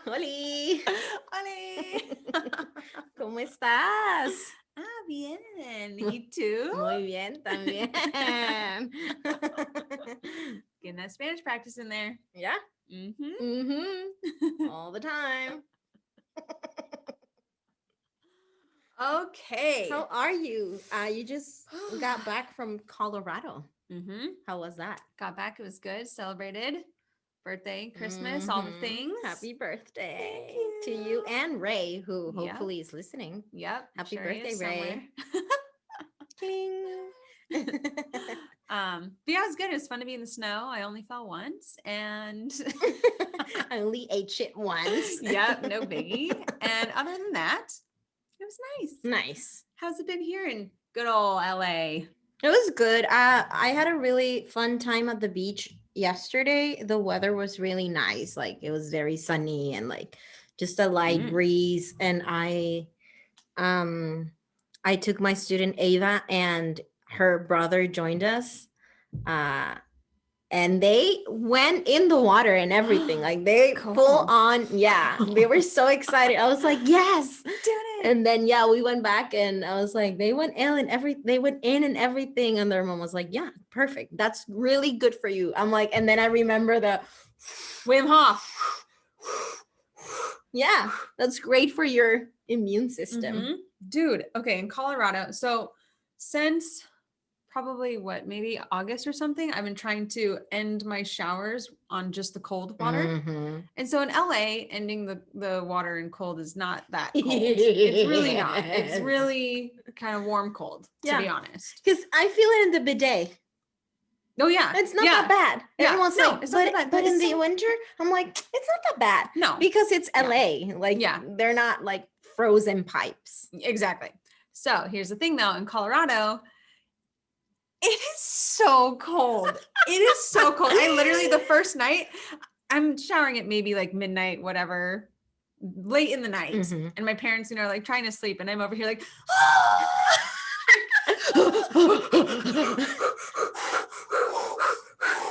Oli. ¡Holi! ¿Cómo estás? Bien. ¿Y tú? Muy bien, también. Getting that Spanish practice in there. Yeah? Mm-hmm. All the time. Okay. How are you? You just got back from Colorado. Mm-hmm. How was that? Got back. It was good. Celebrated birthday, Christmas, all the things. Happy birthday Thank you. to you and Ray, who Yep. hopefully is listening. Yep. Happy sure birthday, is Ray. Cling. But yeah, it was good. It was fun to be in the snow. I only fell once, and I only ate shit once. Yep, no biggie. And other than that, it was nice. Nice. How's it been here in good old LA? It was good. I had a really fun time at the beach yesterday. The weather was really nice. Like it was very sunny and like just a light breeze. And I took my student Ava and her brother joined us. And they went in the water and everything. Like they Cool. full on, yeah. They were so excited. I was like, yes. Did it. And then we went back and I was like, they went in and everything. And their mom was like, yeah, perfect. That's really good for you. I'm like, and then I remember the Wim Hof. Yeah, that's great for your immune system. Mm-hmm. Dude, okay, in Colorado. So since probably maybe August or something, I've been trying to end my showers on just the cold water. Mm-hmm. And so in LA, ending the water in cold is not that cold. It's really not. It's really kind of warm cold, to be honest. Because I feel it in the bidet. Oh yeah. It's not that bad. Yeah. Everyone's No, like, it's not that bad, but in the winter, I'm like, it's not that bad. No. Because it's LA. Like they're not like frozen pipes. Exactly. So here's the thing though, in Colorado, it is so cold. It is so cold. I literally, the first night, I'm showering at maybe like midnight, whatever, late in the night. Mm-hmm. And my parents, are like trying to sleep. And I'm over here like,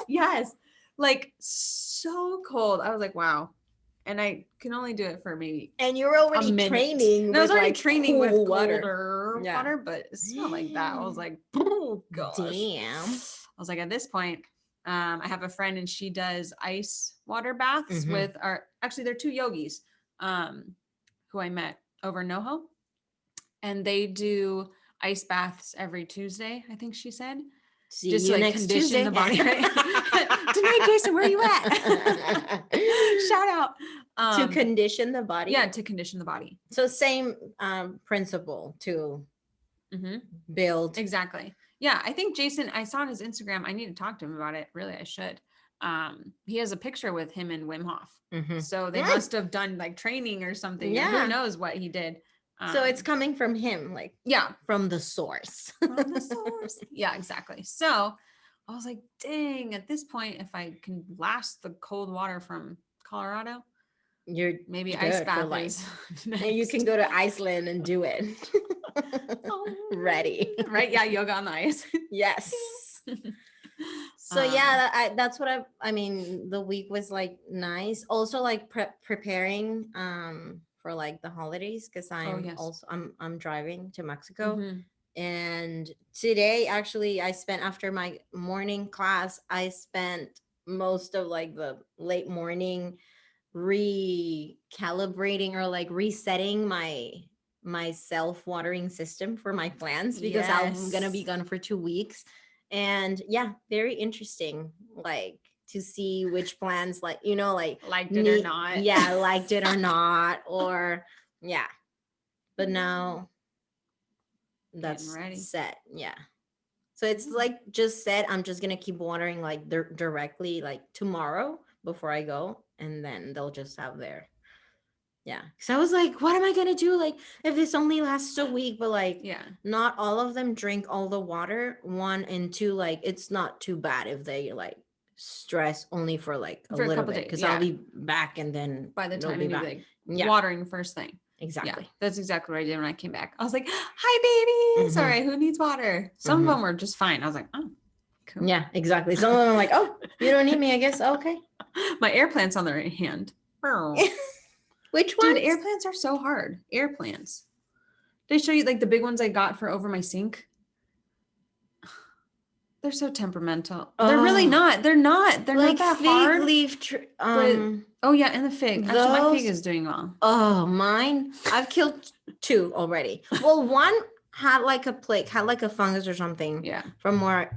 yes, like so cold. I was like, wow. And I can only do it for maybe. And you're already training. And I was already like training with colder water, but it's not like that. I was like, oh gosh. Damn. I was like, at this point, I have a friend and she does ice water baths with they're two yogis who I met over in NoHo. And they do ice baths every Tuesday, I think she said. See just you like next condition Tuesday. The body, right? Tonight, Jason, where are you at? Shout out. To condition the body. Yeah, to condition the body. So same principle to build. Exactly. Yeah, I think Jason, I saw on his Instagram, I need to talk to him about it. Really, I should. He has a picture with him and Wim Hof. So they must have done like training or something. Yeah. Who knows what he did. So it's coming from him, like from the source. From the source. Yeah, exactly. So I was like, dang, at this point, if I can last the cold water from Colorado, you're maybe ice bath is next. And you can go to Iceland and do it. Ready. Right? Yeah, yoga on the ice. Yes. So that's what I mean, the week was like nice. Also like preparing for like the holidays because I'm driving to Mexico. And today actually I spent after my morning class, I spent most of like the late morning recalibrating or like resetting my self-watering system for my plants because I'm gonna be gone for 2 weeks. And very interesting, like to see which plants like liked it or not. Yeah, liked it or not, or but now that's set. Yeah, so it's like just set. I'm just gonna keep watering like directly like tomorrow before I go, and then they'll just have their so I was like, what am I gonna do like if this only lasts a week? But like not all of them drink all the water. 1 and 2, like it's not too bad if they like stress only for like a little bit because I'll be back and then by the time you like watering first thing. Exactly. That's exactly what I did when I came back. I was like, hi baby, sorry, who needs water? Some of them were just fine. I was like, oh cool. Yeah, exactly. Some of them are like, oh, you don't need me, I guess. Okay. My air plant's on the right hand. Which Dude, ones? air plants are so hard. Air plants. Did I show you like the big ones I got for over my sink? They're so temperamental. They're really not. They're not. They're like not that fig hard. leaf. But oh yeah, and the fig. Actually, my fig is doing well. Oh, mine. I've killed 2 already. Well, one had like a plague, had like a fungus or something. Yeah. From where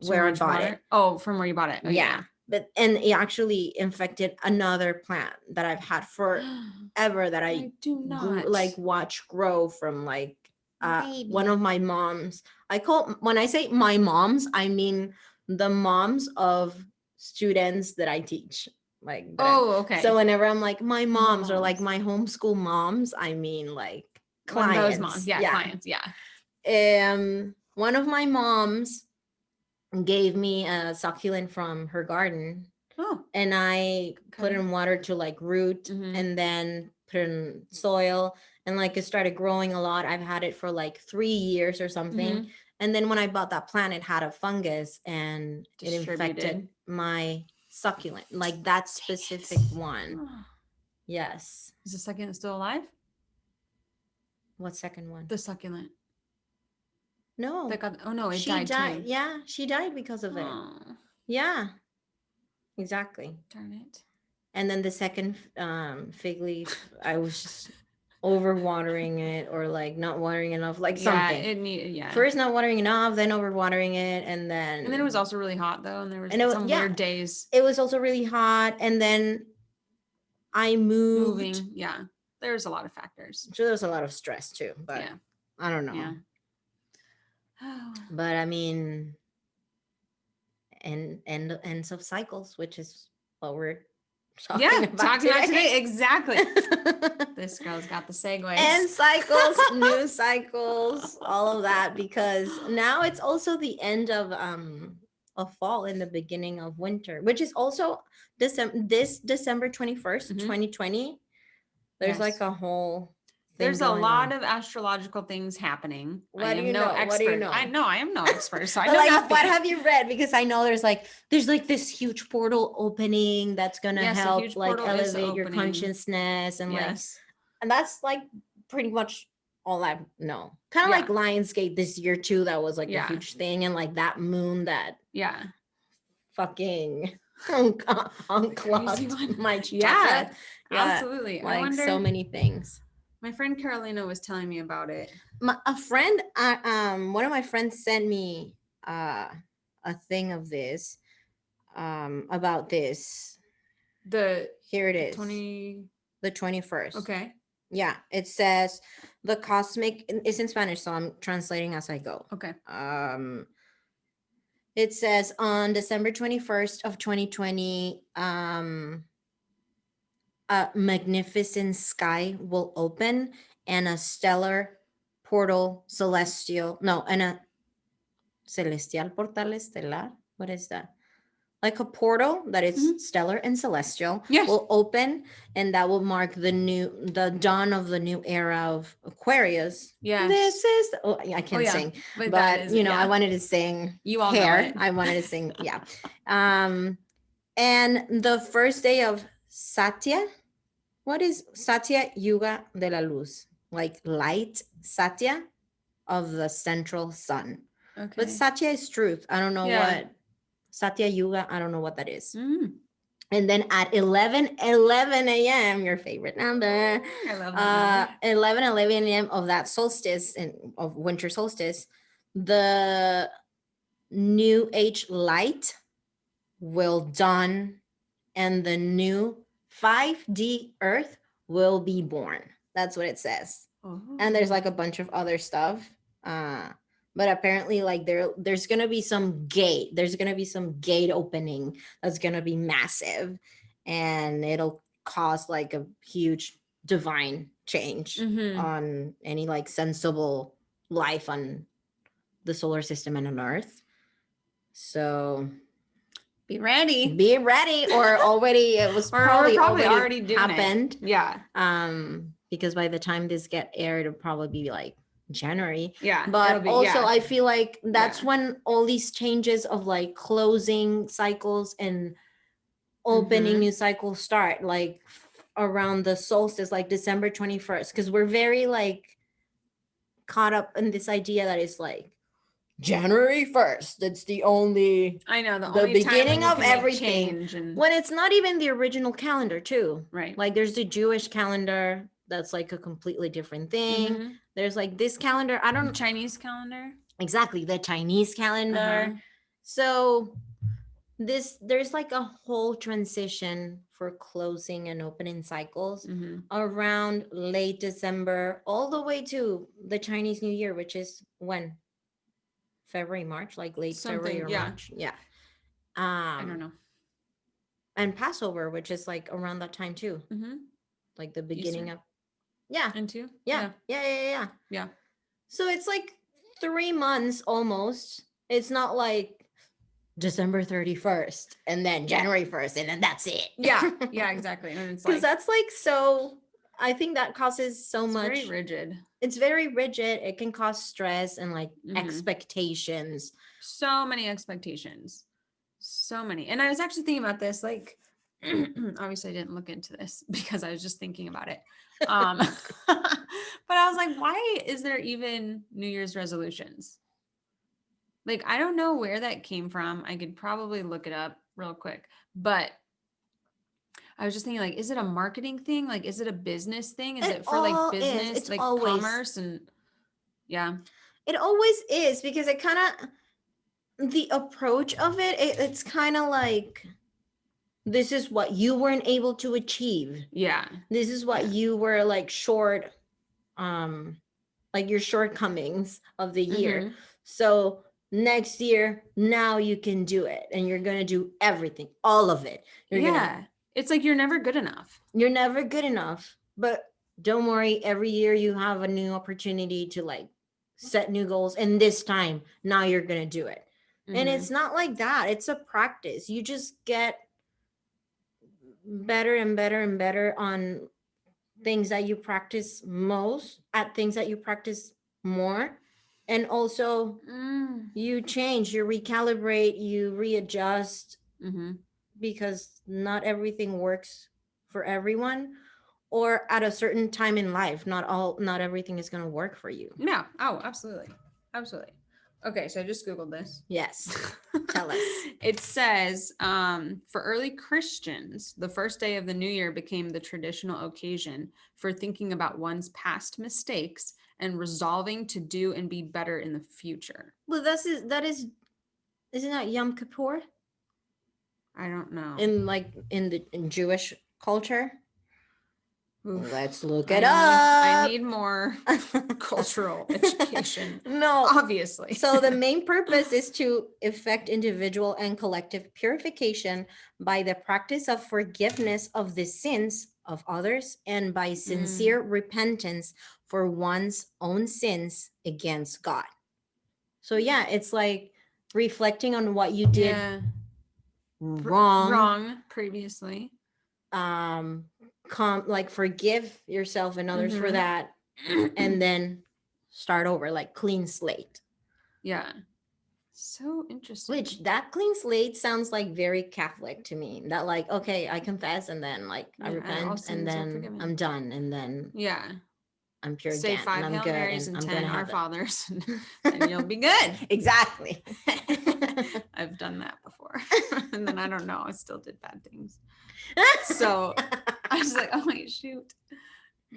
I bought it. Oh, from where you bought it. Oh, yeah. But and it actually infected another plant that I've had forever that I do not like watch grow from like one of my moms. When I say my moms, I mean the moms of students that I teach. Like okay. So whenever I'm like my moms or like my homeschool moms, I mean like clients. One of those moms. Yeah, clients. Yeah. One of my moms gave me a succulent from her garden. Oh. And I put in water to like root and then put in soil and like it started growing a lot. I've had it for like 3 years or something. And then when I bought that plant, it had a fungus and it infected my succulent, like that specific one. Yes. Is the succulent still alive? What second one? The succulent. No. It died too. Yeah, she died because of it. Yeah. Exactly. Darn it. And then the second fig leaf, I was just over-watering it or like not watering enough, like something. It needed, First not watering enough, then over-watering it, and then it was also really hot though, and there was some weird days. It was also really hot, and then I moved. Moving, yeah. There's a lot of factors. So there was a lot of stress too, but I don't know. Yeah. But I mean, ends of cycles, which is what we're talking about today. Exactly. This girl's got the segues. End cycles, new cycles, all of that, because now it's also the end of fall and the beginning of winter, which is also December 21st, 2020. There's like a whole There's a lot of astrological things happening. I am no expert. What do you know? I know I am no expert, so I know like, nothing. What have you read? Because I know there's like this huge portal opening that's gonna help like elevate your consciousness and and that's like pretty much all I know. Kind of like Lionsgate this year too. That was like a huge thing, and like that moon that fucking unclogged my chakra. Absolutely. Like I wonder, so many things. My friend Carolina was telling me about it. A friend, one of my friends sent me a thing of this, about this. Here it is. The 21st. Okay. Yeah, it says the cosmic. It's in Spanish, so I'm translating as I go. Okay. It says on December 21st of 2020, a magnificent sky will open and a stellar portal celestial portal estelar. What is that? Like a portal that is stellar and celestial will open, and that will mark the dawn of the new era of Aquarius. Yeah. This is I can't sing, but I wanted to sing. You all know it. I wanted to sing. Yeah. And the first day of Satya. What is Satya Yuga de la Luz? Like light, Satya of the central sun. Okay. But Satya is truth. I don't know what Satya Yuga, I don't know what that is. And then at 11 a.m., your favorite number. I love that number. 11 a.m. of that solstice, of winter solstice, the new age light will dawn, and the new 5D Earth will be born. That's what it says. And there's like a bunch of other stuff. But apparently like there's going to be some gate. There's going to be some gate opening that's going to be massive. And it'll cause like a huge divine change on any like sensible life on the solar system and on Earth. So be ready, or already it was probably already happened. Yeah. Because by the time this get aired, it'll probably be like January. Yeah. But also I feel like that's when all these changes of like closing cycles and opening new cycles start. Like around the solstice, like December 21st, because we're very like caught up in this idea that it's like January 1st. It's the only, I know, the the only time when beginning you of can make everything. change and When it's not even the original calendar too. right. Like there's the Jewish calendar that's like a completely different thing. Mhm. There's like this calendar. I The don't Chinese calendar. exactly the Chinese calendar. So there's like a whole transition for closing and opening cycles Mhm. around late December all the way to the Chinese New Year, which is when February, March, like late February Something, or yeah. March. Yeah. I don't know. And Passover, which is like around that time too. Mhm. Like the beginning Easter. of yeah. And two? Yeah. Yeah. Yeah. So it's like 3 months almost. It's not like December 31st and then January 1st and then that's it. Yeah. Yeah, exactly. And it's Because like that's like so, I think that causes so it's much. very rigid. It's very rigid. It can cause stress and like Mhm. expectations. So many expectations. So many. And I was actually thinking about this, like, obviously I didn't look into this because I was just thinking about it. But I was like, why is there even New Year's resolutions? Like, I don't know where that came from. I could probably look it up real quick. But I was just thinking, like, is it a marketing thing? Like, is it a business thing? Is it for like all business, It's like always commerce? And yeah. it always is because it kind of the approach of it's kind of like this is what you weren't able to achieve. Yeah. This is what you were like short, like your shortcomings of the year. Mhm. So next year, now you can do it, and you're gonna do everything, all of it. It's like you're never good enough. You're never good enough. But don't worry, every year you have a new opportunity to like set new goals, and this time, now you're gonna do it. And Mhm. it's not like that. It's a practice. You just get better and better and better on things that you practice most, at things that you practice more. And also you change, you recalibrate, you readjust, Mm-hmm. because not everything works for everyone, or at a certain time in life, not everything is going to work for you. Yeah. Oh, absolutely. Absolutely. Okay, so I just Googled this. Yes. Tell us. It says, for early Christians, the first day of the new year became the traditional occasion for thinking about one's past mistakes and resolving to do and be better in the future. Well, isn't that Yom Kippur I don't know. in Jewish culture? Oof. Let's look it up. I up. need more cultural education. No, obviously. So the main purpose is to effect individual and collective purification by the practice of forgiveness of the sins of others and by sincere repentance for one's own sins against God. So yeah, it's like reflecting on what you did wrong previously. Like forgive yourself and others for that, and then start over, like clean slate. Yeah. So interesting. Which that clean slate sounds like very Catholic to me. That like, okay, I confess and then like I repent and then I'm done and then I'm pure say again 5 and I'm Hail good Marys and and I'm 10 gonna Our have Fathers and you'll be good. Exactly. I've done that before. And then I don't know, I still did bad things. So I was like, oh wait, shoot.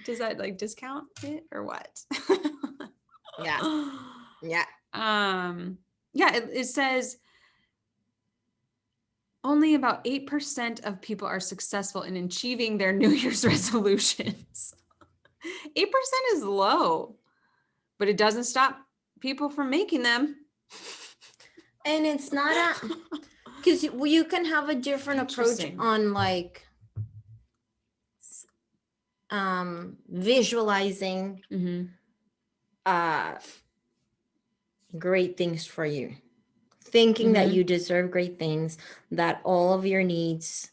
Does that like discount it or what? Yeah. Yeah, it says only about 8% of people are successful in achieving their New Year's resolutions. 8% is low, but it doesn't stop people from making them. And it's not because you can have a different approach on like visualizing great things for you, thinking that you deserve great things, that all of your needs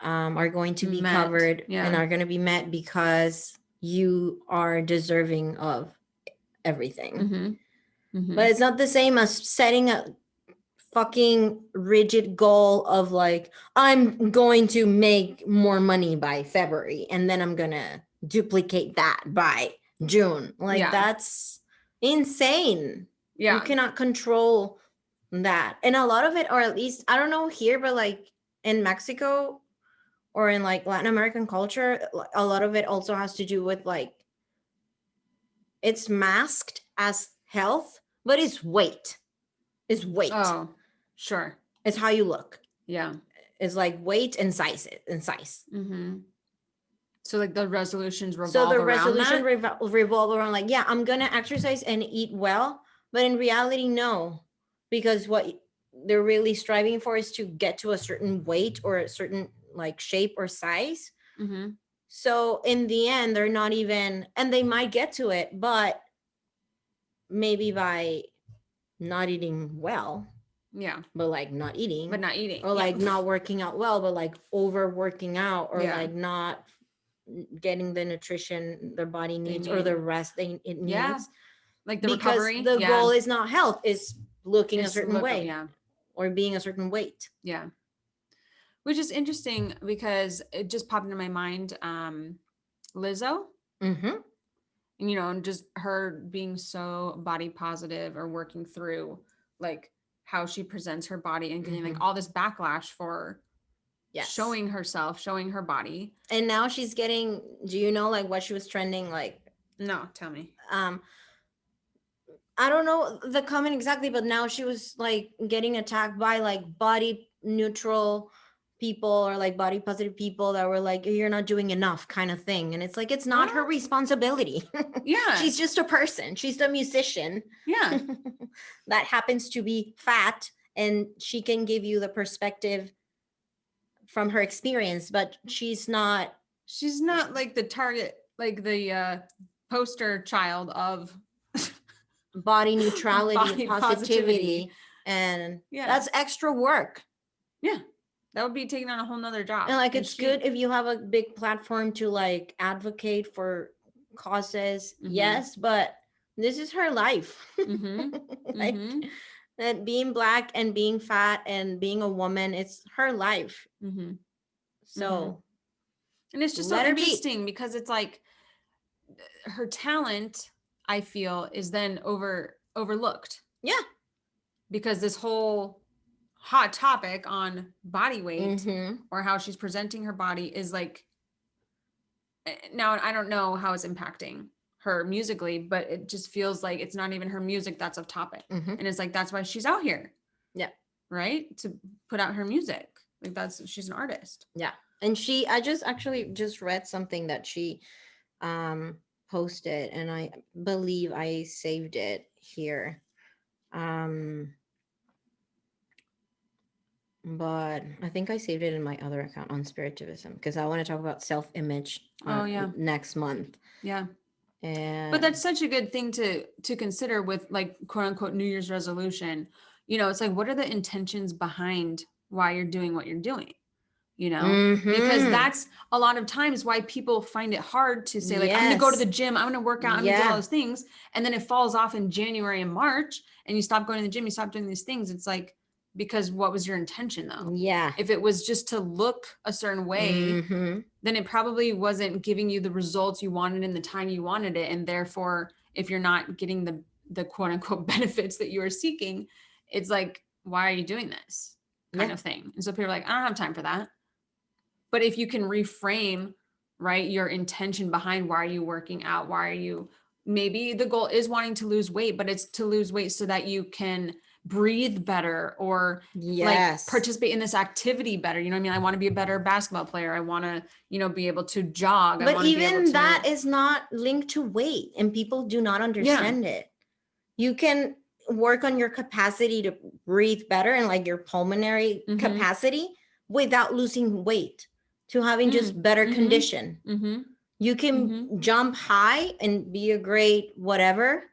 are going to be covered and are going to be met because you are deserving of everything. But it's not the same as setting a fucking rigid goal of like, I'm going to make more money by February and then I'm gonna duplicate that by June. Like, that's insane. You cannot control that. And a lot of it, or at least I don't know here, but like in Mexico or in like Latin American culture, a lot of it also has to do with like, it's masked as health, but it's weight. It's weight. Oh, sure. It's how you look. Yeah. It's like weight and size. Mm-hmm. So like the resolutions revolve so the around resolution that? revolve around like, yeah, I'm gonna exercise and eat well, but in reality, no, because what they're really striving for is to get to a certain weight or a certain like shape or size. Mm-hmm. So in the end, they're not even, and they might get to it, but maybe by not eating well. Yeah. But like not eating. But not eating. Or like not working out well, but like overworking out, or like not getting the nutrition their body needs or the rest it needs. Yeah. Like the because recovery. The goal is not health, it's looking a certain way. Yeah. Or being a certain weight. Yeah. Which is interesting because it just popped into my mind. Lizzo. Mm-hmm. You know, and just her being so body positive or working through like how she presents her body and getting like all this backlash for showing herself, showing her body. And now she's getting, do you know like what she was trending like? No, tell me. I don't know the comment exactly, but now she was like getting attacked by like body neutral people or like body positive people that were like, you're not doing enough kind of thing. And it's like, it's not her responsibility. Yeah. She's just a person. She's the musician. Yeah. That happens to be fat, and she can give you the perspective from her experience, but she's not like the target, like the poster child of body neutrality, body positivity. And that's extra work. Yeah, that would be taking on a whole nother job. And like, it's good if you have a big platform to like advocate for causes. Yes, but this is her life. Like, that being Black and being fat and being a woman, it's her life. So and it's just so interesting because it's like her talent, I feel, is then overlooked. Yeah. Because this whole hot topic on body weight or how she's presenting her body is like, now I don't know how it's impacting her musically, but it just feels like it's not even her music that's off topic. And it's like, that's why she's out here. Yeah. Right. To put out her music. Like she's an artist. Yeah. And I just read something that she posted, and I believe I saved it here. But I think I saved it in my other account on Spiritivism, because I want to talk about self-image next month. Yeah. But that's such a good thing to consider with like quote unquote New Year's resolution. You know, it's like, what are the intentions behind why you're doing what you're doing? You know, because that's a lot of times why people find it hard to say like, I'm going to go to the gym, I'm going to work out, I'm going to do all those things. And then it falls off in January and March and you stop going to the gym, you stop doing these things. It's like, because what was your intention though? Yeah. If it was just to look a certain way, then it probably wasn't giving you the results you wanted in the time you wanted it. And therefore, if you're not getting the quote unquote benefits that you are seeking, it's like, why are you doing this kind of thing? And so people are like, I don't have time for that. But if you can reframe, right, your intention behind why are you working out? Why are you, maybe the goal is wanting to lose weight, but it's to lose weight so that you can breathe better or like participate in this activity better. You know what I mean? I want to be a better basketball player. I want to, you know, be able to jog. But even that is not linked to weight, and people do not understand it. You can work on your capacity to breathe better and like your pulmonary capacity without losing weight, to having just better condition. You can jump high and be a great whatever.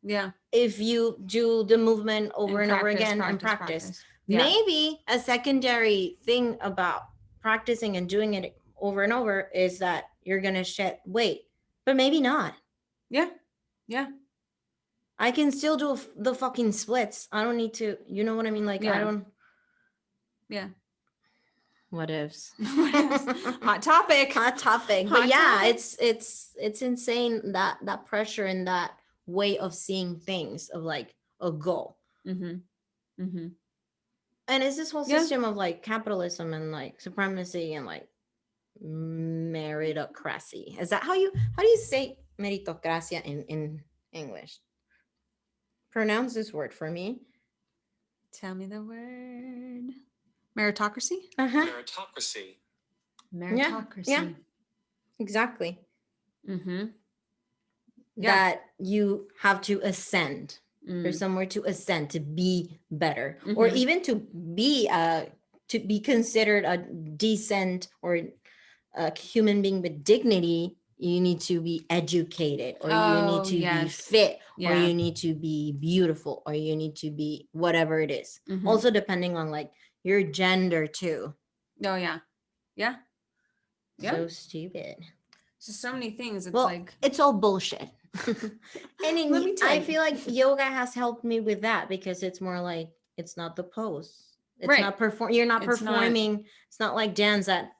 Yeah. If you do the movement over and over again and practice. Yeah. Maybe a secondary thing about practicing and doing it over and over is that you're going to shed weight, but maybe not. Yeah. Yeah. I can still do the fucking splits. I don't need to, you know what I mean? Like, I don't. Yeah. What ifs? Hot topic. Hot topic. But yeah, it's insane that pressure and that way of seeing things of like a goal. And it's this whole system of like capitalism and like supremacy and like meritocracy. Is that how do you say meritocracia in English? Pronounce this word for me. Tell me the word. Meritocracy? Meritocracy. Meritocracy. Yeah. Exactly. Yeah. That you have to ascend. There's somewhere to ascend to be better, or even to be considered a decent or a human being with dignity. You need to be educated, or you need to be fit, or you need to be beautiful, or you need to be whatever it is. Also depending on like your gender too. Oh yeah. Yeah. So stupid. So many things. It's like it's all bullshit. And I feel like yoga has helped me with that, because it's more like, it's not the pose. It's not you're not performing. It's not like dance that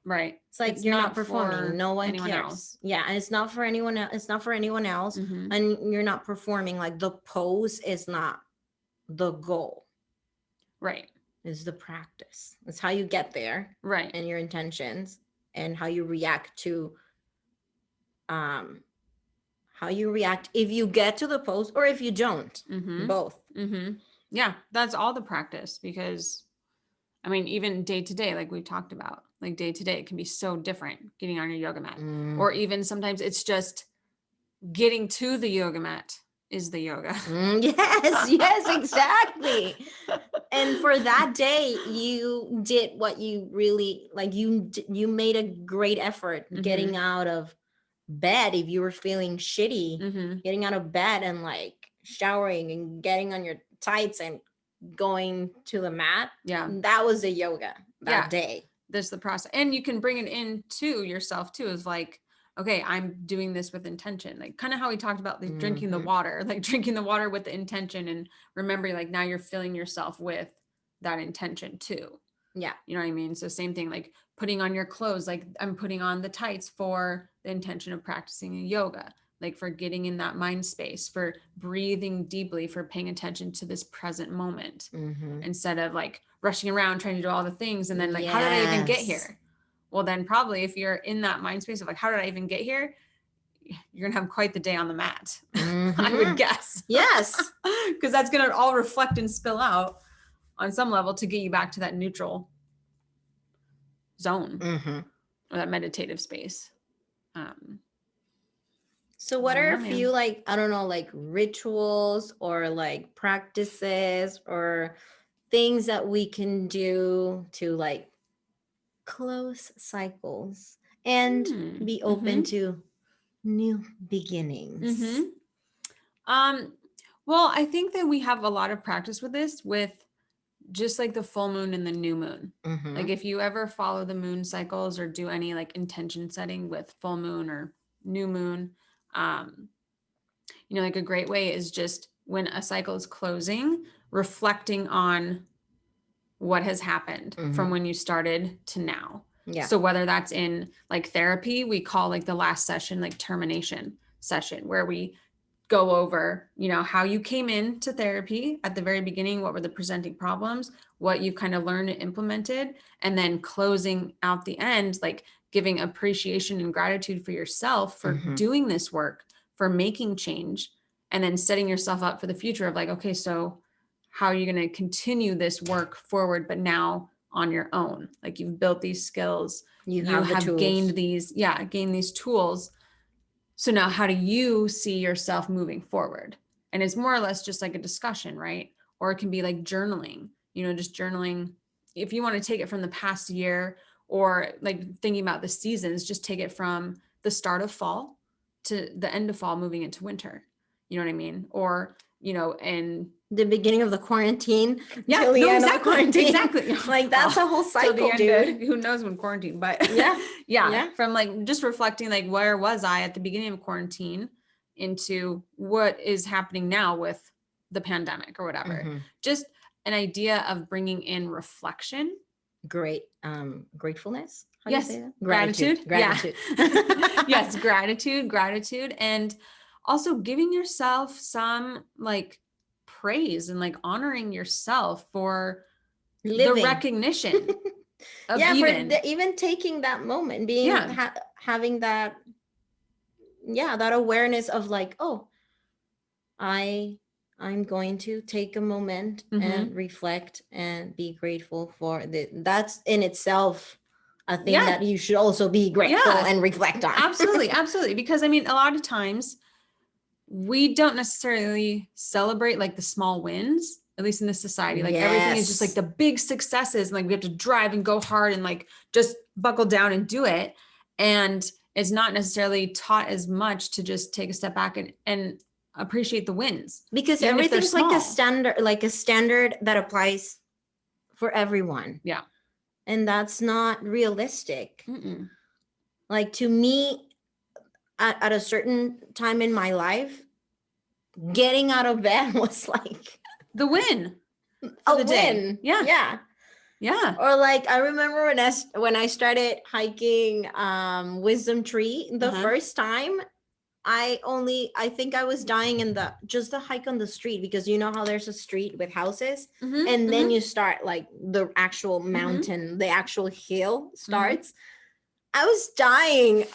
right. It's like you're not performing. No one cares. Else. Yeah, and it's not for anyone else. It's not for anyone else. And you're not performing. Like the pose is not the goal. Right. It's the practice. It's how you get there. Right. And your intentions and how you react to how you react if you get to the pose or if you don't. Both. Yeah, that's all the practice, because I mean, even day to day, like we've talked about, like day to day, it can be so different getting on your yoga mat. Or even sometimes it's just getting to the yoga mat is the yoga. Yes, exactly. And for that day, you did what you really like. You made a great effort getting out of bed. If you were feeling shitty, getting out of bed and like showering and getting on your tights and going to the mat. Yeah, that was the yoga that day. There's the process, and you can bring it into yourself too. Is like, okay, I'm doing this with intention, like kind of how we talked about like drinking the water, like drinking the water with the intention, and remembering like now you're filling yourself with that intention too. Yeah, you know what I mean? So same thing, like putting on your clothes, like I'm putting on the tights for the intention of practicing yoga, like for getting in that mind space, for breathing deeply, for paying attention to this present moment, instead of like rushing around trying to do all the things and then like, how did I even get here? Well, then probably if you're in that mind space of like, how did I even get here? You're gonna have quite the day on the mat. I would guess. Yes. Because that's gonna all reflect and spill out on some level to get you back to that neutral zone or that meditative space. So what are a few like, I don't know, like rituals or like practices or things that we can do to like close cycles and be open to new beginnings? Well, I think that we have a lot of practice with this, with just like the full moon and the new moon. Like if you ever follow the moon cycles or do any like intention setting with full moon or new moon, you know, like a great way is just when a cycle is closing, reflecting on what has happened from when you started to now. Yeah. So whether that's in like therapy, we call like the last session, like termination session, where we go over, you know, how you came into therapy at the very beginning, what were the presenting problems, what you've kind of learned and implemented, and then closing out the end, like giving appreciation and gratitude for yourself for doing this work, for making change, and then setting yourself up for the future of like, okay, so how are you going to continue this work forward, but now on your own? Like you've built these skills, you have gained these tools. So now how do you see yourself moving forward? And it's more or less just like a discussion, right? Or it can be like journaling, you know, just journaling. If you want to take it from the past year or like thinking about the seasons, just take it from the start of fall to the end of fall, moving into winter. You know what I mean? Or, you know, and the beginning of the quarantine. Yeah, the end of the quarantine. Exactly. Like that's a whole cycle, dude. Who knows when quarantine, but yeah. From like just reflecting, like where was I at the beginning of quarantine into what is happening now with the pandemic or whatever. Just an idea of bringing in reflection. Gratefulness. How yes. do you say that? Gratitude. Gratitude. Yeah. Yes. Gratitude. And also giving yourself some like praise and like honoring yourself for the recognition of even taking that moment, being having that that awareness of like, oh, I'm going to take a moment and reflect and be grateful for that's in itself a thing that you should also be grateful and reflect on. Absolutely. Because I mean, a lot of times we don't necessarily celebrate like the small wins, at least in this society. Like everything is just like the big successes, and like we have to drive and go hard and like just buckle down and do it. And it's not necessarily taught as much to just take a step back and appreciate the wins, because everything's like a standard that applies for everyone. Yeah. And that's not realistic. Like to me, at a certain time in my life, getting out of bed was like the win. A win. Yeah. Or like I remember when I started hiking Wisdom Tree the first time, I think I was dying in the hike on the street, because you know how there's a street with houses and then you start like the actual mountain, the actual hill starts. I was dying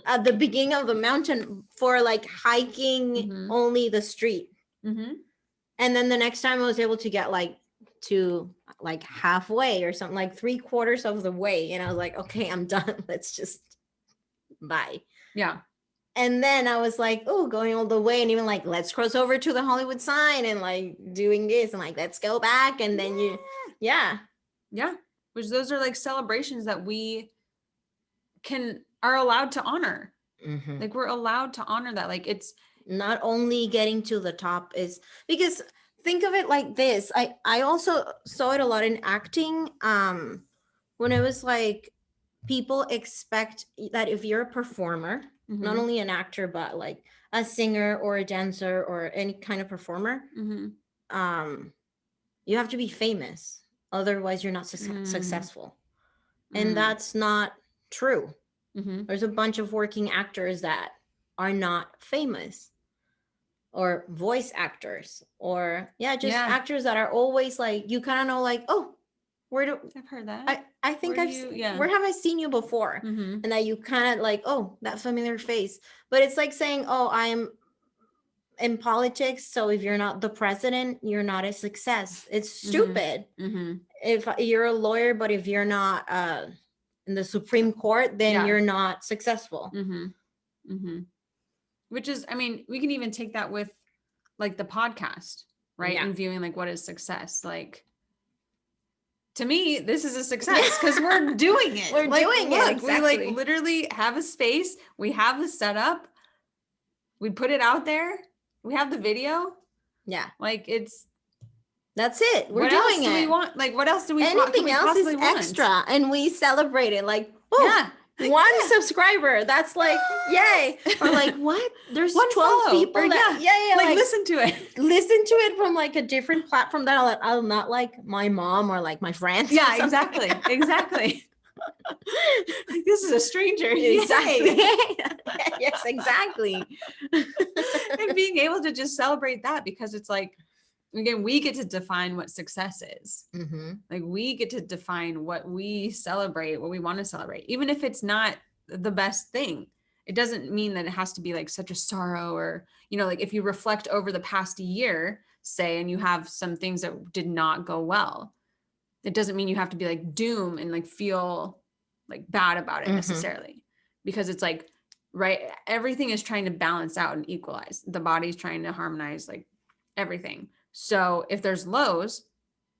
at the beginning of the mountain for like hiking only the street. And then the next time I was able to get like to like halfway or something, like 3/4 of the way. And I was like, okay, I'm done. Let's just bye. Yeah. And then I was like, oh, going all the way, and even like, let's cross over to the Hollywood sign and like doing this and like, let's go back. And then Yeah. Which those are like celebrations that we are allowed to honor. Like we're allowed to honor that. Like it's not only getting to the top is because think of it like this. I also saw it a lot in acting. When it was like people expect that if you're a performer, not only an actor, but like a singer or a dancer or any kind of performer, you have to be famous. Otherwise, you're not successful. And that's not true. There's a bunch of working actors that are not famous, or voice actors, or actors that are always like, you kind of know like, oh, I've heard that. I think where have I seen you before? And that you kind of like, oh, that familiar face. But it's like saying, oh, I'm in politics, so if you're not the president, you're not a success. It's stupid. If you're a lawyer, but if you're not in the Supreme Court, then you're not successful. Which is, I mean, we can even take that with like the podcast, right? And viewing like what is success. Like to me, this is a success because we're doing it. We're doing it. Exactly. We like literally have a space. We have the setup. We put it out there. We have the video. Yeah. Like that's it. We're doing it. What else do we want? Like what else do we Anything else is extra, and we celebrate it. Like, oh, one subscriber. That's like, yay. Or like, what? There's 12 people. Or, like listen to it. Listen to it from like a different platform that I'll not like my mom or like my friends. Yeah, exactly. Exactly. Like, this is a stranger. Exactly. Yes, exactly. And being able to just celebrate that, because it's like, again, we get to define what success is. Like we get to define what we celebrate, what we want to celebrate, even if it's not the best thing. It doesn't mean that it has to be like such a sorrow, or, you know, like if you reflect over the past year, say, and you have some things that did not go well, it doesn't mean you have to be like doom and like feel like bad about it necessarily, because it's like, right, everything is trying to balance out and equalize. The body's trying to harmonize like everything. So if there's lows,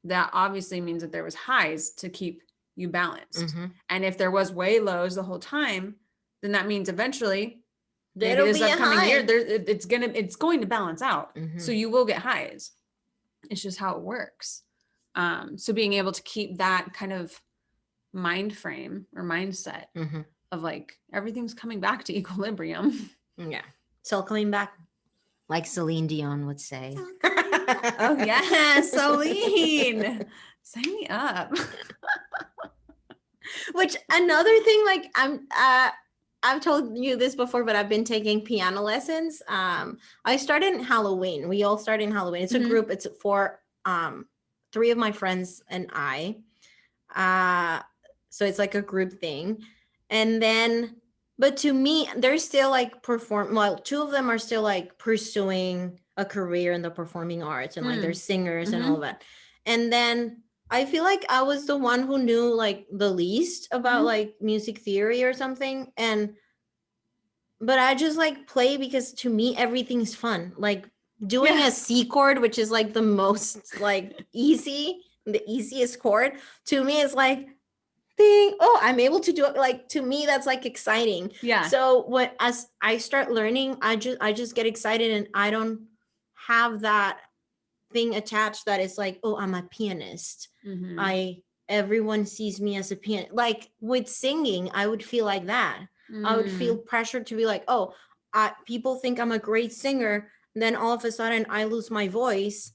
that obviously means that there was highs to keep you balanced. And if there was way lows the whole time, then that means eventually maybe this upcoming year it's going to balance out. So you will get highs. It's just how it works. So being able to keep that kind of mind frame or mindset of like everything's coming back to equilibrium. Yeah. So coming back, like Celine Dion would say. Oh yeah, Celine, sign me up. Which another thing, like I've told you this before, but I've been taking piano lessons. I started in Halloween. We all started in Halloween. It's a group. It's for 3 of my friends and I. So it's like a group thing. And then, but to me, they're still like well, 2 of them are still like pursuing a career in the performing arts and like they're singers and all that. And then I feel like I was the one who knew like the least about like music theory or something. But I just like play because to me everything's fun. Like doing a C chord, which is like the most like the easiest chord, to me is like ding. Oh, I'm able to do it. Like to me, that's like exciting. Yeah. So as I start learning, I just get excited and I don't have that thing attached that is like, oh, I'm a pianist. Everyone sees me as a pianist. Like with singing, I would feel like that. I would feel pressured to be like, oh, people think I'm a great singer. Then all of a sudden I lose my voice.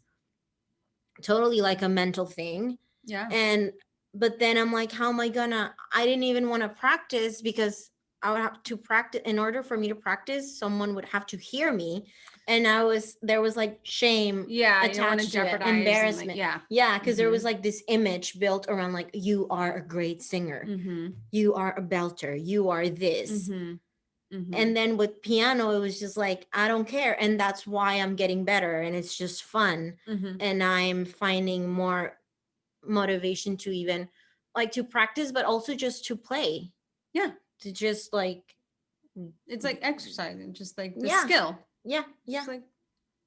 Totally like a mental thing. Yeah. But then I'm like, how am I I didn't even want to practice because I would have to practice. In order for me to practice, someone would have to hear me. And there was like shame attached to it, embarrassment. Because there was like this image built around like, you are a great singer. You are a belter. You are this. And then with piano, it was just like, I don't care. And that's why I'm getting better. And it's just fun. And I'm finding more motivation to even like to practice, but also just to play. Yeah. To just like. It's like exercising, just like the skill. Yeah. Just like,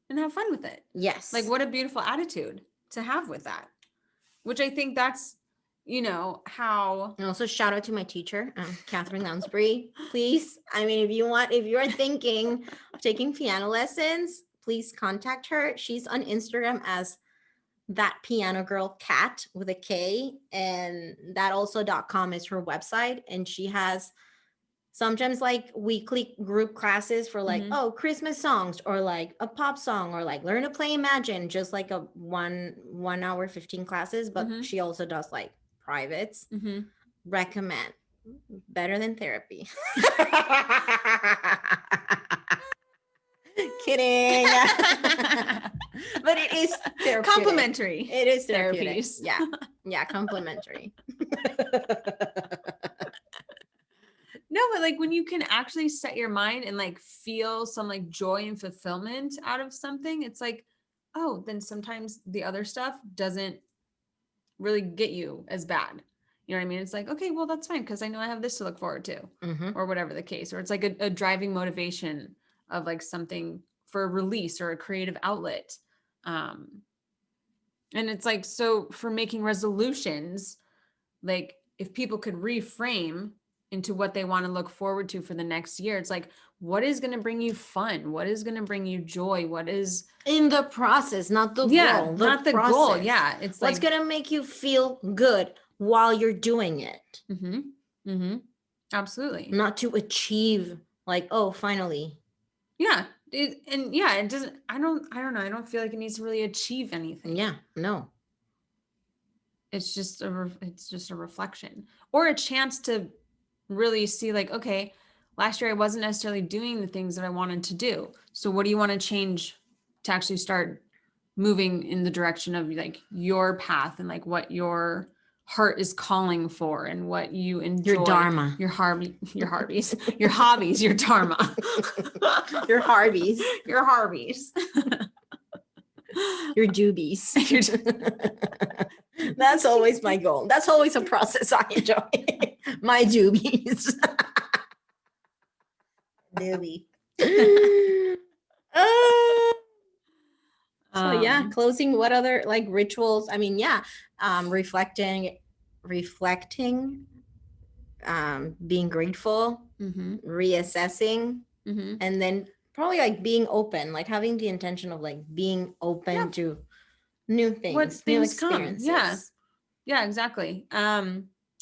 and have fun with it. Yes. Like what a beautiful attitude to have with that. Which I think that's, how. And also shout out to my teacher, Catherine Lounsbury. Please. I mean, if you are thinking of taking piano lessons, please contact her. She's on Instagram as That Piano Girl Cat with a K, and that also.com is her website. And she has sometimes like weekly group classes for like, Christmas songs or like a pop song or like learn to play Imagine, just like a 1 hour 15 classes. But she also does like privates. Recommend. Better than therapy. Kidding. But it is therapeutic. Complimentary. It is therapeutic. Therapies. Yeah, complimentary. No, but like when you can actually set your mind and like feel some like joy and fulfillment out of something, it's like, oh, then sometimes the other stuff doesn't really get you as bad. You know what I mean? It's like, okay, well, that's fine because I know I have this to look forward to, or whatever the case. Or it's like a driving motivation of like something for a release or a creative outlet. And it's like, so for making resolutions, like if people could reframe into what they want to look forward to for the next year, it's like, what is going to bring you fun? What is going to bring you joy? What is in the process, not the goal. Not the goal. Yeah. It's what's going to make you feel good while you're doing it. Absolutely. Not to achieve like, oh, finally. Yeah. It doesn't, I don't know. I don't feel like it needs to really achieve anything. Yeah, no. It's just a reflection or a chance to really see like, okay, last year I wasn't necessarily doing the things that I wanted to do. So what do you want to change to actually start moving in the direction of like your path and like what your heart is calling for and what you enjoy. Your dharma. Your hobbies, your hobbies, your dharma. Your Harveys. Your Harveys. Your doobies. That's always my goal. That's always a process I enjoy. My doobies. Doobie. So yeah, closing. What other like rituals? I mean, yeah, reflecting, being grateful, reassessing, and then probably like being open, like having the intention of like being open to new things, new experiences. Yeah, exactly.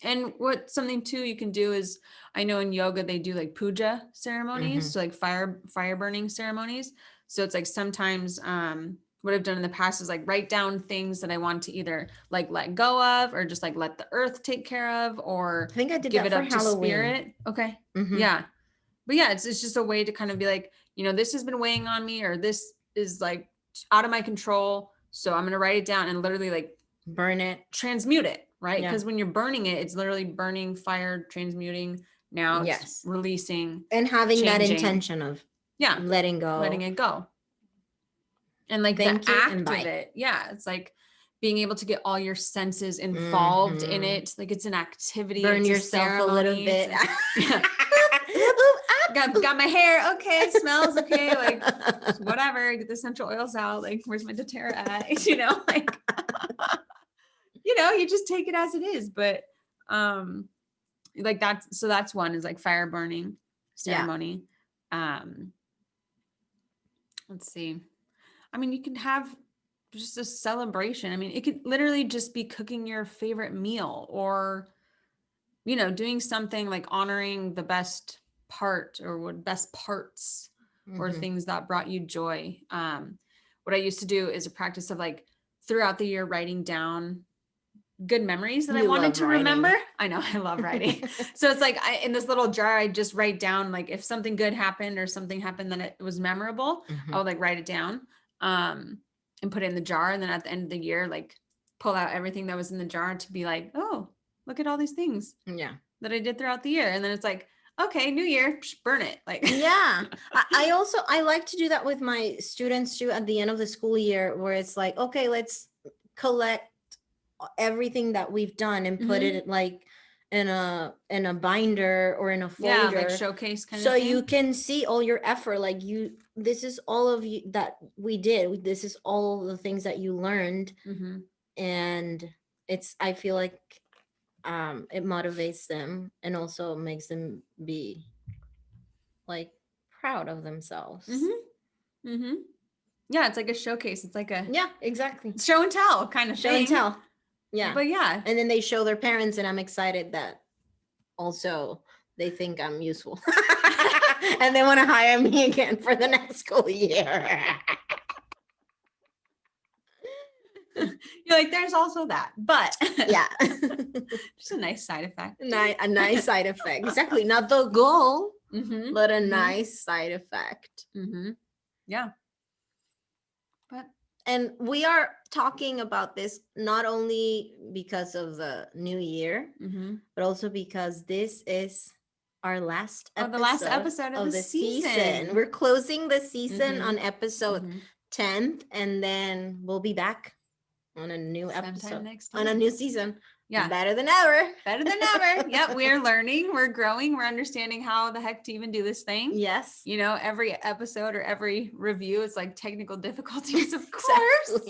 And what something too you can do is, I know in yoga they do like puja ceremonies, so like fire burning ceremonies. So it's like sometimes what I've done in the past is like write down things that I want to either like let go of, or just like let the earth take care of, or I think I did give that it for up Halloween. to spirit. Okay. Yeah. But yeah, it's just a way to kind of be like, this has been weighing on me, or this is like out of my control. So I'm going to write it down and literally like burn it, transmute it, right? Because when you're burning it, it's literally burning, fire, transmuting. Now it's releasing and having changing. that intention of letting it go. And like the act of it. Yeah. It's like being able to get all your senses involved in it. Like it's an activity. Burn it's yourself a little bit. Got my hair. Okay. Smells okay. Like whatever. Get the essential oils out. Like where's my doTERRA at? Like, you just take it as it is. But, like that's one is like fire burning ceremony. Let's see. I mean, you can have just a celebration. I mean, it could literally just be cooking your favorite meal, or, doing something like honoring the best part or best parts or things that brought you joy. What I used to do is a practice of like throughout the year, writing down good memories that I wanted to remember. I know I love writing. So it's like in this little jar, I just write down like if something good happened or something happened that it was memorable, I would like write it down and put it in the jar. And then at the end of the year, like pull out everything that was in the jar to be like, oh, look at all these things that I did throughout the year. And then it's like, okay, new year, burn it. Like, I like to do that with my students too at the end of the school year, where it's like, okay, let's collect everything that we've done and put it like in a binder or in a folder, like showcase kind so of thing. you can see all your effort, like this is all of you that we did, this is all the things that you learned. And I feel like it motivates them and also makes them be like proud of themselves. Yeah, it's like a showcase. It's like a exactly show and tell kind of show thing. and tell. But and then they show their parents, and I'm excited that also they think I'm useful and they want to hire me again for the next school year. You're like, there's also that, but just a nice side effect. A nice side effect. Exactly. Not the goal, but a nice side effect. Yeah. And we are talking about this not only because of the new year, but also because this is our last episode, the last episode of the season. We're closing the season on episode 10th, and then we'll be back on a new episode, on a new season. Yeah. Better than ever. Better than ever. Yep. We're learning, we're growing, we're understanding how the heck to even do this thing. Yes. Every episode or every review is like technical difficulties, of course.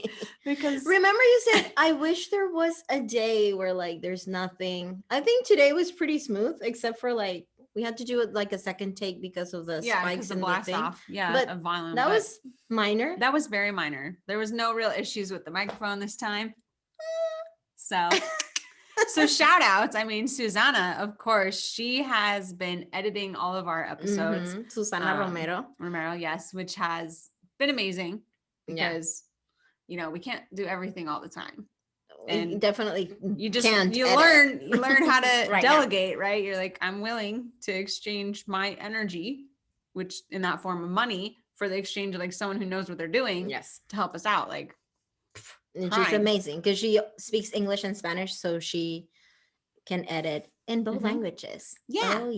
Because remember you said, I wish there was a day where like there's nothing. I think today was pretty smooth, except for like we had to do it like a second take because of the spikes and blast the thing. off. Yeah. But of volume. That was minor. That was very minor. There was no real issues with the microphone this time. So shout outs. I mean, Susanna, of course, she has been editing all of our episodes. Susana Romero, yes, which has been amazing because, we can't do everything all the time. And definitely you can't learn how to delegate, right? You're like, I'm willing to exchange my energy, which in that form of money, for the exchange of like someone who knows what they're doing to help us out. Like, and she's amazing because she speaks English and Spanish, so she can edit in both languages. Yeah. Oh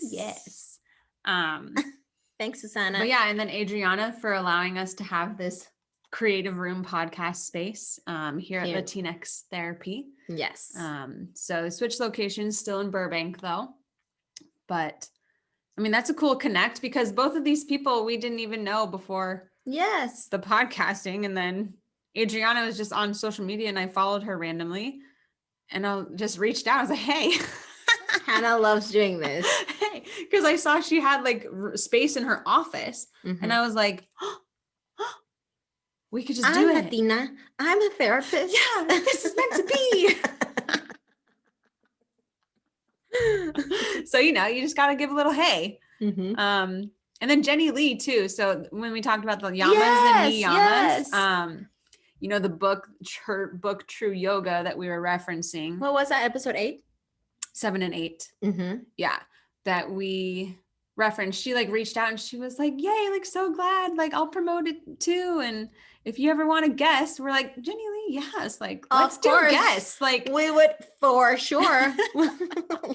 yes. Thanks, Susanna. But and then Adriana for allowing us to have this creative room podcast space here at Latinx Therapy. Yes. So the switch locations still in Burbank though, but I mean that's a cool connect because both of these people we didn't even know before the podcasting, and then Adriana was just on social media and I followed her randomly and I just reached out. I was like, hey, Hannah loves doing this. Hey, because I saw she had like space in her office and I was like, we could just do it. I'm Latina. I'm a therapist. Yeah, this is meant to be. So, you just got to give a little hey. Mm-hmm. And then Jenny Lee too. So when we talked about the yamas and niyamas, Yes. the book True Yoga that we were referencing. What was that? Episode 8? 7 and 8. Mm-hmm. Yeah. That we referenced. She like reached out and she was like, yay, like so glad, like I'll promote it too. And if you ever want a guest, we're like, Jenny Lee, yes, like let's do guests. Like we would for sure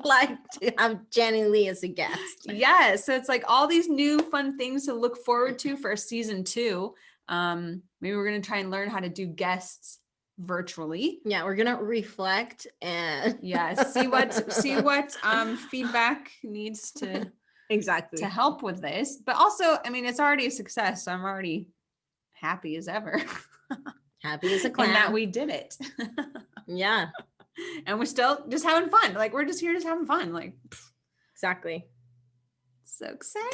like to have Jenny Lee as a guest. Yeah. So it's like all these new fun things to look forward to for season 2. Maybe we're gonna try and learn how to do guests virtually. Yeah, we're gonna reflect and see what feedback needs to exactly to help with this. But also, I mean, it's already a success, so I'm already happy as ever. Happy as a clown. And that we did it. Yeah. And we're still just having fun. Like we're just here just having fun. Like exactly. So exciting.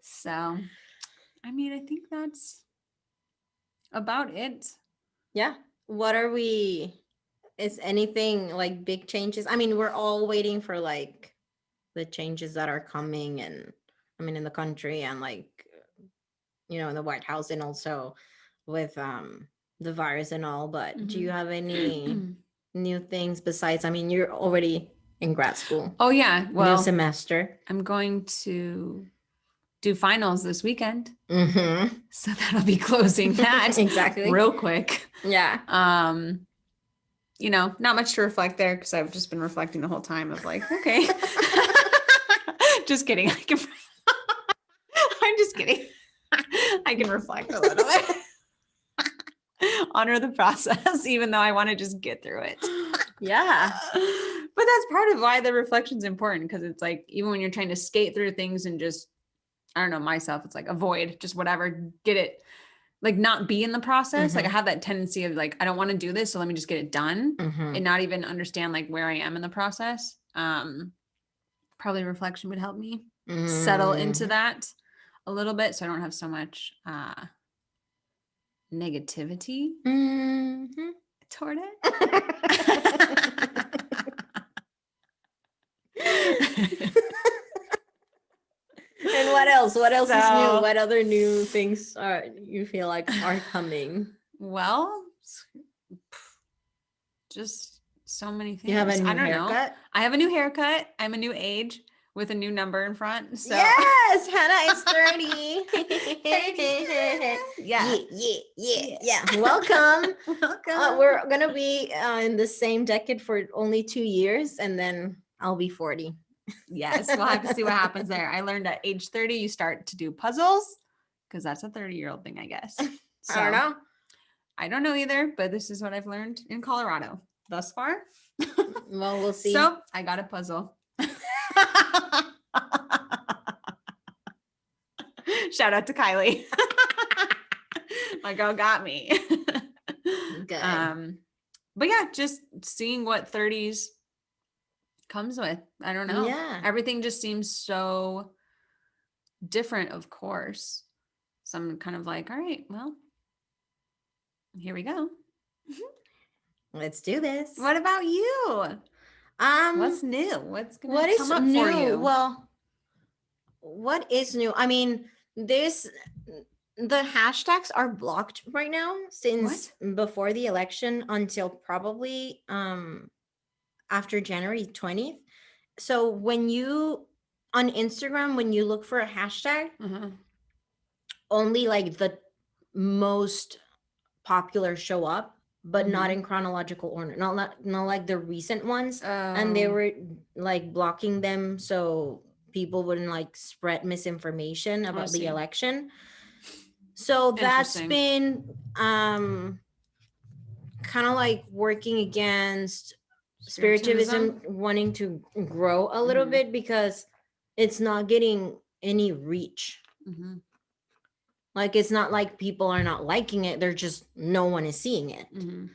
So, I mean, I think that's about it. Yeah. What are we? Is anything like big changes? I mean, we're all waiting for like the changes that are coming, and I mean, in the country and like, in the White House, and also with the virus and all. But do you have any new things besides? I mean, you're already in grad school. Oh yeah, well, new semester. I'm going to do finals this weekend, so that'll be closing that exactly real quick. Yeah. Not much to reflect there because I've just been reflecting the whole time of like, okay, just kidding. I'm just kidding. I can reflect a little bit. Honor the process, even though I want to just get through it. Yeah. But that's part of why the reflection is important, because it's like, even when you're trying to skate through things and just, I don't know, myself, it's like avoid, just whatever, get it, like not be in the process. Like I have that tendency of like, I don't want to do this, so let me just get it done and not even understand like where I am in the process. Probably reflection would help me settle into that a little bit, so I don't have so much negativity toward it. And what else? What else is new? What other new things you feel like are coming? Well, just so many things. You have a new haircut? I have a new haircut. I'm a new age with a new number in front. So yes, Hannah is 30. Yeah. Welcome. We're gonna be in the same decade for only 2 years, and then I'll be 40. Yes, we'll have to see what happens there. I learned at age 30 you start to do puzzles, because that's a 30-year-old thing, I guess. So, I don't know. I don't know either, but this is what I've learned in Colorado thus far. Well, we'll see. So I got a puzzle. Shout out to Kylie. My girl got me. Good. But yeah, just seeing what 30s comes with. I don't know. Yeah. Everything just seems so different, of course. So I'm kind of like, all right, well, here we go. Let's do this. What about you? What's new? What's gonna come up new? for you? Well, what is new? I mean, the hashtags are blocked right now since before the election until probably after January 20th. So when you on Instagram, when you look for a hashtag, only like the most popular show up, but not in chronological order, not like the recent ones. And they were like blocking them so people wouldn't like spread misinformation about the election. So that's been kind of like working against spiritualism wanting to grow a little bit, because it's not getting any reach. Like, it's not like people are not liking it, they're just, no one is seeing it. And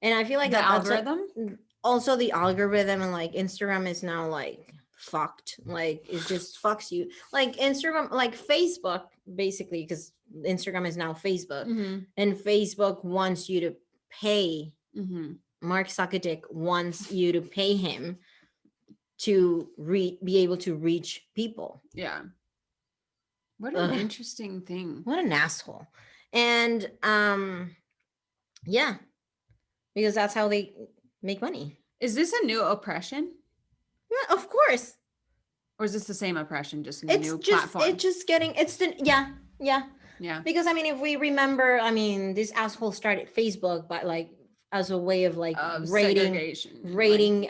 I feel like the algorithm, also the algorithm, and like Instagram is now like fucked. Like, it just fucks you. Like Instagram, like Facebook, basically, because Instagram is now Facebook, and Facebook wants you to pay Mark Zuckerberg wants you to pay him to be able to reach people. Yeah. What an interesting thing. What an asshole. And yeah, because that's how they make money. Is this a new oppression? Yeah, of course. Or is this the same oppression, just a new platform? It's just getting, it's the, yeah. Yeah. Because I mean, if we remember, I mean, this asshole started Facebook, but like as a way of like rating like,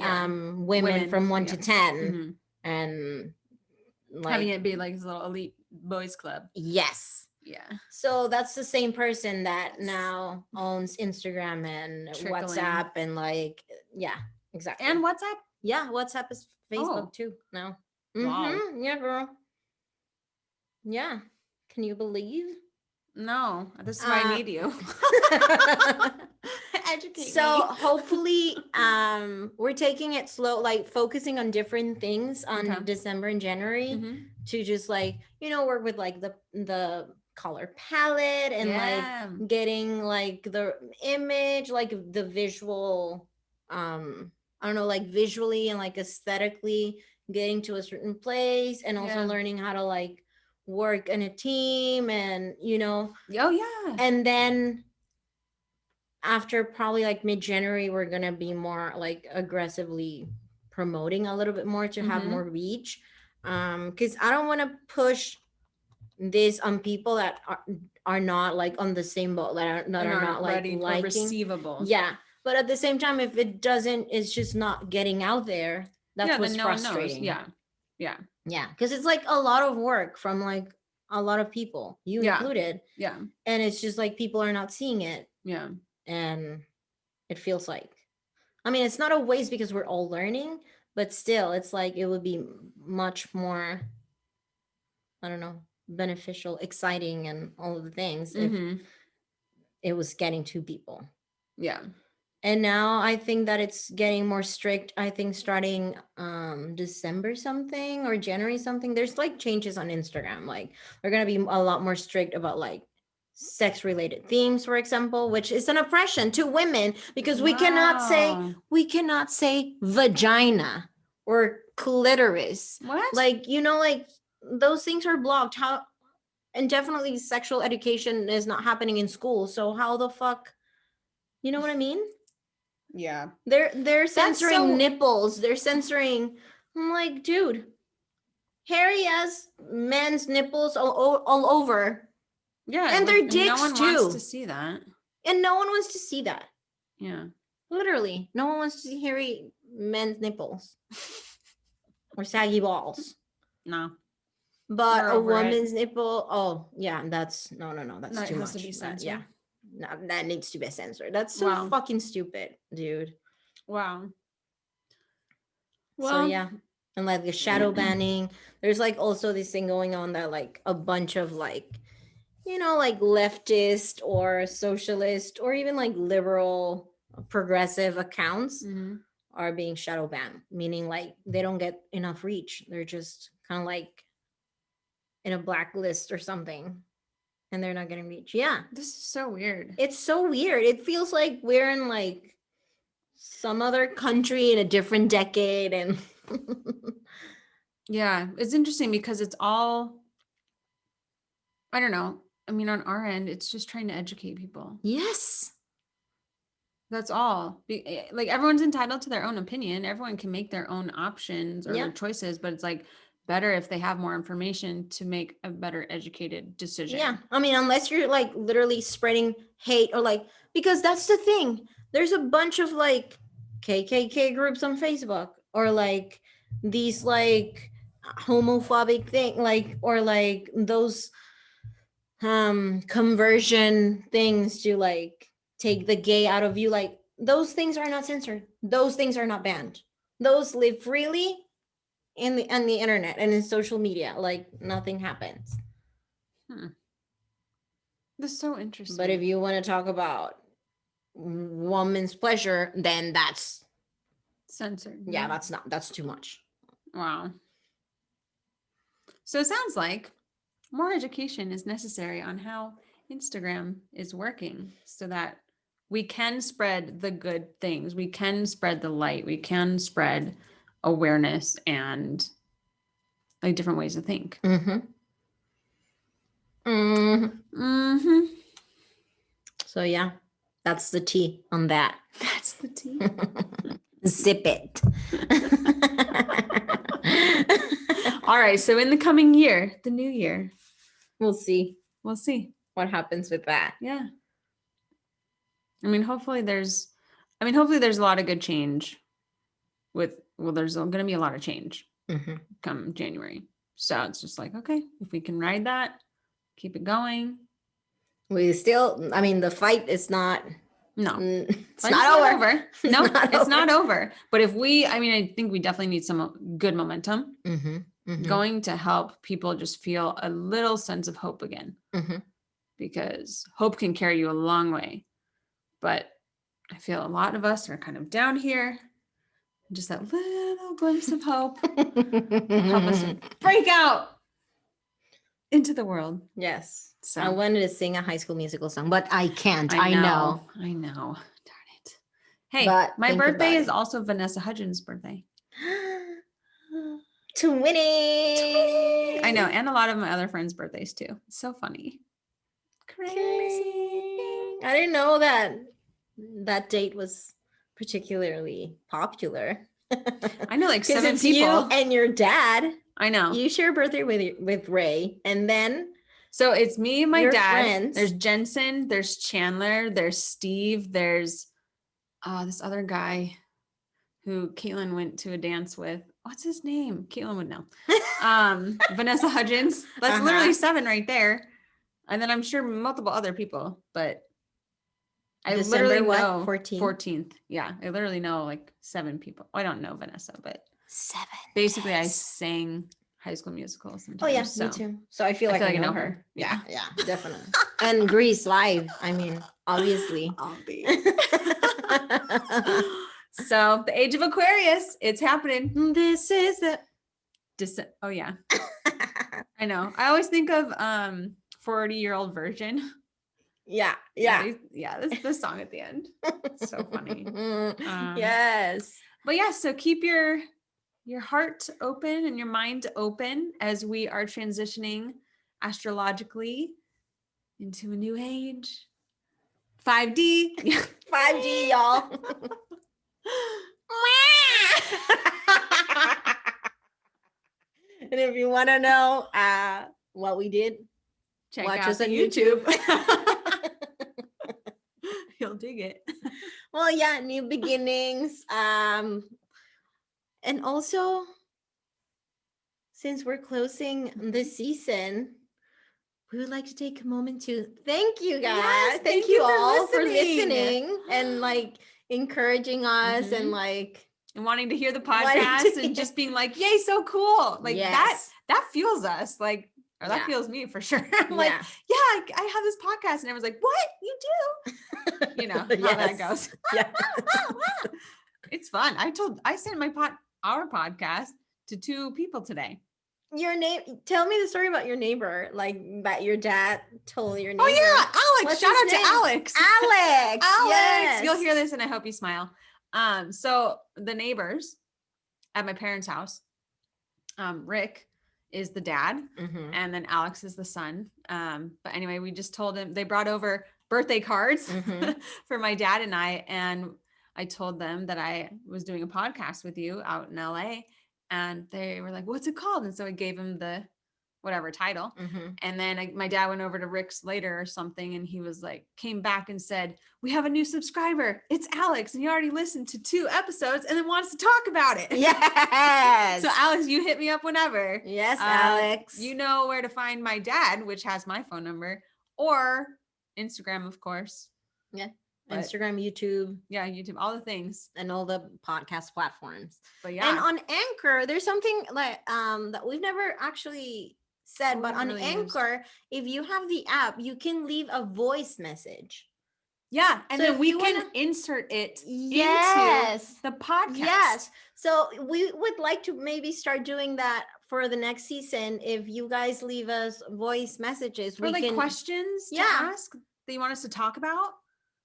women from 1 to 10 and like having it be like his little elite boys club. Yes. Yeah. So that's the same person that now owns Instagram and WhatsApp and like, yeah, exactly. And WhatsApp? Yeah, WhatsApp is Facebook too now. Wow. Yeah, girl. Yeah. Can you believe? No, this is why I need you. Educate so me. Hopefully we're taking it slow, like focusing on different things on December and January to just like, you know, work with like the color palette and like getting like the image, like the visual, I don't know, like visually and like aesthetically getting to a certain place, and also learning how to like work in a team, and you know. And then after probably like mid-January, we're gonna be more like aggressively promoting a little bit more to have more reach, because I don't want to push this on people that are not like on the same boat, that are not like ready or receivable. Yeah, but at the same time, if it doesn't, it's just not getting out there. That's what's frustrating. Yeah, because it's like a lot of work from like a lot of people, you included. And it's just like people are not seeing it. And it feels like, I mean, it's not a waste because we're all learning, but still, it's like it would be much more, I don't know, beneficial, exciting, and all of the things if it was getting to people. And now I think that it's getting more strict. I think starting December something or January something, there's like changes on Instagram. Like they're gonna be a lot more strict about like sex related themes, for example, which is an oppression to women, because we cannot say vagina or clitoris. What? Like, you know, like those things are blocked. How? And definitely sexual education is not happening in school. So how the fuck, you know what I mean? Yeah. They're censoring nipples. They're censoring. I'm like, dude, hairy as men's nipples all over. Yeah. And their dicks no one too. wants to see that. And no one wants to see that. Yeah. Literally, no one wants to see hairy men's nipples or saggy balls. No. But a woman's nipple, oh yeah, that's no, that's too much. To be censored. Yeah, no, that needs to be censored. That's so fucking stupid, dude. Wow. Well, so yeah, and like the shadow banning, there's like also this thing going on that like a bunch of like, you know, like leftist or socialist or even like liberal progressive accounts are being shadow banned, meaning like they don't get enough reach. They're just kind of like in a blacklist or something, and they're not getting reach. Yeah, this is so weird. It's so weird. It feels like we're in like some other country in a different decade. And yeah, it's interesting because it's all, I don't know, I mean, on our end, it's just trying to educate people. Yes, that's all. Like everyone's entitled to their own opinion. Everyone can make their own options or their choices, but it's like better if they have more information to make a better educated decision. Yeah, I mean, unless you're like literally spreading hate or like, because that's the thing. There's a bunch of like KKK groups on Facebook, or like these like homophobic thing, like, or like those conversion things to like take the gay out of you. Like those things are not censored. Those things are not banned. Those live freely on the internet and in social media. Like nothing happens. That's so interesting. But if you want to talk about woman's pleasure, then that's censored. Yeah, that's too much. Wow. So it sounds like more education is necessary on how Instagram is working so that we can spread the good things. We can spread the light. We can spread awareness and like different ways to think. So yeah, that's the tea on that. That's the tea. Zip it. All right. So in the coming year, the new year, we'll see what happens with that. Yeah. I mean, hopefully there's a lot of good change there's going to be a lot of change come January. So it's just like, okay, if we can ride that, keep it going. We still, I mean, the fight is not. No, it's not over. No, it's not over. But I think we definitely need some good momentum going to help people just feel a little sense of hope again. Because hope can carry you a long way. But I feel a lot of us are kind of down here. Just that little glimpse of hope help us break out into the world. Yes. So I wanted to sing a High School Musical song, but I can't. I know. Darn it. Hey, but my birthday is also Vanessa Hudgens' birthday. Twinning. I know. And a lot of my other friends' birthdays too. It's so funny. Crazy. I didn't know that date was particularly popular. I know, like 7 people. You and your dad. I know. You share a birthday with Ray, and then so it's me and my dad. Friends. There's Jensen, there's Chandler, there's Steve, there's this other guy who Caitlin went to a dance with. What's his name? Caitlin would know. Vanessa Hudgens. That's literally 7 right there. And then I'm sure multiple other people, but I literally know 14th. Yeah, I literally know like 7 people. I don't know Vanessa, but 7. Basically, I sang High School Musical sometimes. Oh yeah, me too. So I feel like I know her. Yeah, definitely. And Grease live. I mean, obviously. So the age of Aquarius, it's happening. This is it. Oh yeah. I know. I always think of 40-year-old virgin. Yeah. That's the song at the end. It's so funny. Yes. But yeah, so keep your heart open and your mind open as we are transitioning astrologically into a new age. 5D. 5D, y'all. And if you want to know what we did, watch us on YouTube. You'll dig it. Well, yeah, new beginnings. And also, since we're closing this season, we would like to take a moment to thank you guys. Yes, thank you all for listening and like encouraging us and like wanting to hear the podcast and just being like, yay, so cool. Like that fuels us. Like, or that feels me for sure. I'm like, I have this podcast. And everyone's like, what? You do? You know how that goes. Yeah. It's fun. I sent our podcast to 2 people today. Tell me the story about your neighbor, like that your dad told your neighbor. Oh yeah, Alex. Shout out to Alex. Alex. Yes. You'll hear this and I hope you smile. So the neighbors at my parents' house, Rick is the dad and then Alex is the son. But anyway, we just told him, they brought over birthday cards for my dad and I told them that I was doing a podcast with you out in LA. And they were like, what's it called? And so I gave him the whatever title. And then my dad went over to Rick's later or something. And he was like, came back and said, we have a new subscriber. It's Alex. And he already listened to 2 episodes and then wants to talk about it. Yes. So Alex, you hit me up whenever. Yes, Alex. You know where to find my dad, which has my phone number, or Instagram, of course. Yeah. Instagram, YouTube. Yeah, YouTube, all the things. And all the podcast platforms. But yeah. And on Anchor, there's something like that we've never actually said, but on Anchor, if you have the app, you can leave a voice message. Yeah, and so then we can insert it into the podcast. Yes. So we would like to maybe start doing that for the next season. If you guys leave us voice messages, for questions to ask that you want us to talk about.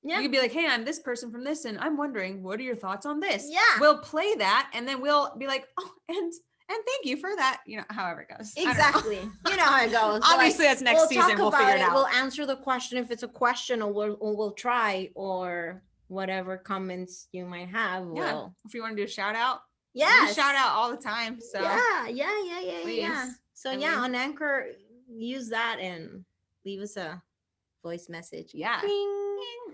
Yeah. You could be like, hey, I'm this person from this, and I'm wondering, what are your thoughts on this? Yeah. We'll play that, and then we'll be like, oh, and thank you for that. You know, however it goes. Exactly. You know how it goes. Obviously, that's next season. We'll figure it out. We'll answer the question if it's a question, or we'll try, or whatever comments you might have. Yeah. If you want to do a shout out. Yeah. We shout out all the time. So yeah. So on Anchor, use that and leave us a voice message. Yeah. Ding.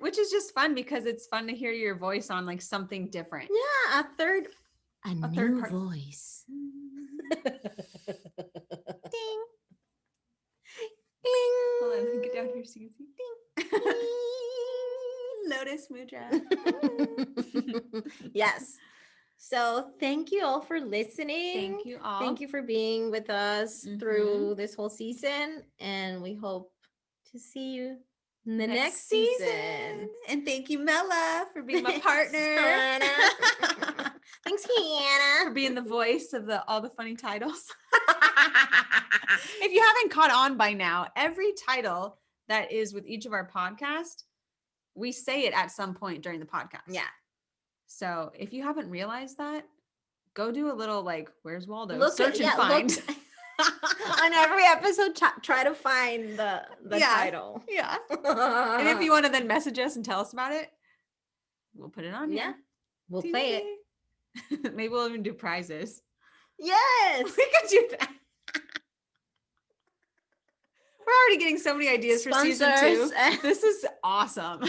Which is just fun because it's fun to hear your voice on like something different. Yeah, a third voice. Ding. Hold on, let me get down here so you can see. Ding. Lotus Mudra. Yes. So thank you all for listening. Thank you all. Thank you for being with us through this whole season. And we hope to see you in the next season. And thank you, Mela, for being my partner. Thanks, Hannah. For being the voice of all the funny titles. If you haven't caught on by now, every title that is with each of our podcasts, we say it at some point during the podcast. Yeah. So if you haven't realized that, go do a little like, where's Waldo? Search and find. On every episode, try to find the title. Yeah. And if you want to then message us and tell us about it, we'll put it on here. Yeah. We'll play it. Maybe we'll even do prizes. Yes. We could do that. We're already getting so many ideas for season 2. This is awesome.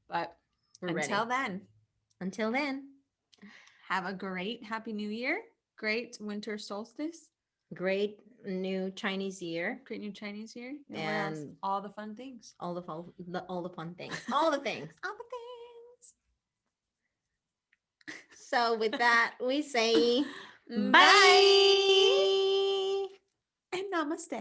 But until then, have a great Happy New Year. Great winter solstice. Great new Chinese year. Great new Chinese year. And all the fun things. All the fun things. All the things. All the things. So with that, we say bye. And namaste.